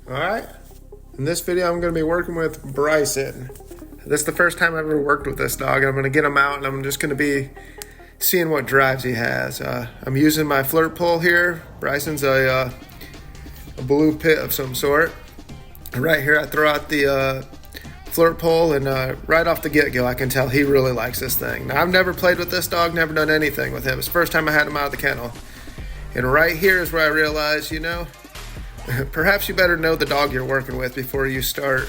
Alright, in this video I'm going to be working with Bryson. This is the first time I've ever worked with this dog. I'm going to get him out and I'm just going to be seeing what drives he has. I'm using my flirt pole here. Bryson's a blue pit of some sort. Right here I throw out the flirt pole, and right off the get-go I can tell he really likes this thing. Now, I've never played with this dog, never done anything with him. It's the first time I had him out of the kennel. And right here is where I realized, perhaps you better know the dog you're working with before you start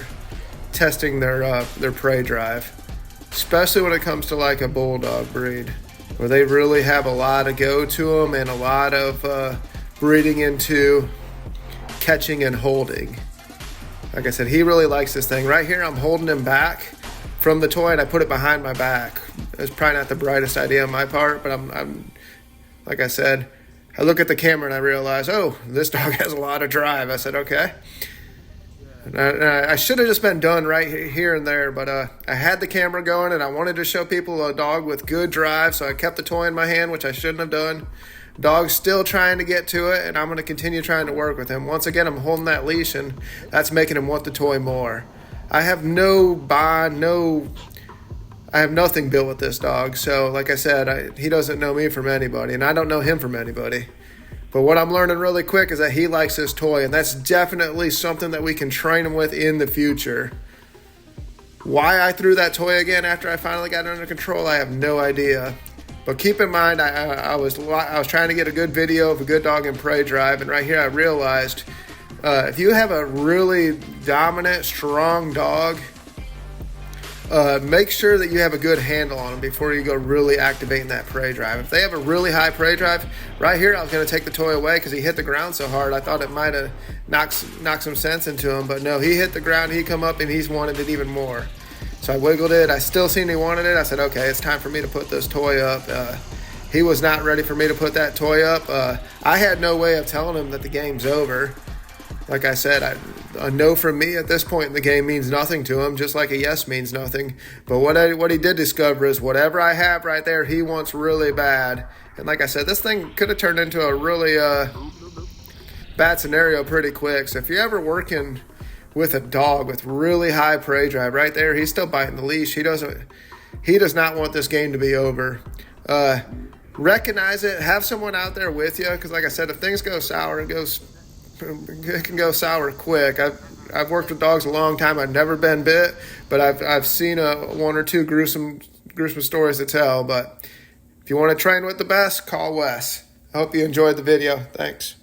testing their prey drive, especially when it comes to like a bulldog breed, where they really have a lot of go to them and a lot of breeding into catching and holding. Like I said, he really likes this thing. Right here, I'm holding him back from the toy and I put it behind my back. It's probably not the brightest idea on my part, but I'm like I said, I look at the camera and I realize, oh, this dog has a lot of drive. I said, okay. And I should have just been done right here and there, but I had the camera going and I wanted to show people a dog with good drive, so I kept the toy in my hand, which I shouldn't have done. Dog's still trying to get to it, and I'm going to continue trying to work with him. Once again, I'm holding that leash, and that's making him want the toy more. I have no bond, I have nothing built with this dog. So like I said, he doesn't know me from anybody, and I don't know him from anybody. But what I'm learning really quick is that he likes this toy, and that's definitely something that we can train him with in the future. Why I threw that toy again after I finally got it under control, I have no idea. But keep in mind, I was trying to get a good video of a good dog and prey drive, and right here I realized if you have a really dominant, strong dog, make sure that you have a good handle on them before you go really activating that prey drive. If they have a really high prey drive, right here I was going to take the toy away because he hit the ground so hard. I thought it might have knocked some sense into him, but no, he hit the ground, he come up, and he's wanted it even more. So I wiggled it. I still seen he wanted it. I said, okay, it's time for me to put this toy up. He was not ready for me to put that toy up. I had no way of telling him that the game's over. Like I said, a no from me at this point in the game means nothing to him, just like a yes means nothing. But what he did discover is whatever I have right there, he wants really bad. And like I said, this thing could have turned into a really bad scenario pretty quick. So if you're ever working with a dog with really high prey drive, right there, he's still biting the leash. He does not want this game to be over. Recognize it. Have someone out there with you, because like I said, if things go sour, it can go sour quick. I've worked with dogs a long time. I've never been bit, but I've seen one or two gruesome stories to tell. But if you want to train with the best, call Wes. I hope you enjoyed the video. Thanks.